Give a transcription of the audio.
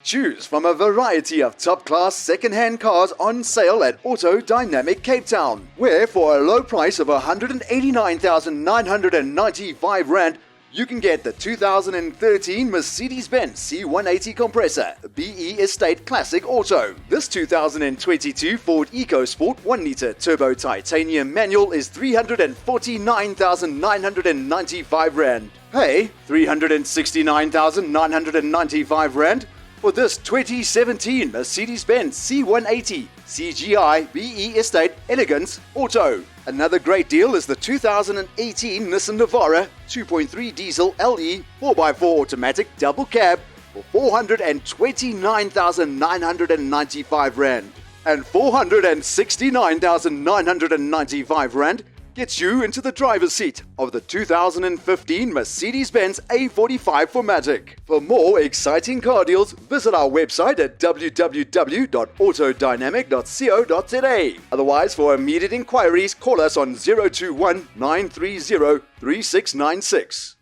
Choose from a variety of top-class second-hand cars on sale at Auto Dynamic Cape Town, where for a low price of R189,995, you can get the 2013 Mercedes-Benz C180 compressor, BE Estate Classic Auto. This 2022 Ford EcoSport 1-litre turbo titanium manual is R349,995. Pay R369,995 for this 2017 Mercedes-Benz C180 CGI BE Estate Elegance Auto. Another great deal is the 2018 Nissan Navara 2.3 diesel LE 4x4 automatic double cab for R429,995. And R469,995 gets you into the driver's seat of the 2015 Mercedes-Benz A45 4MATIC. For more exciting car deals, visit our website at www.autodynamic.co.za. Otherwise, for immediate inquiries, call us on 021 930 3696.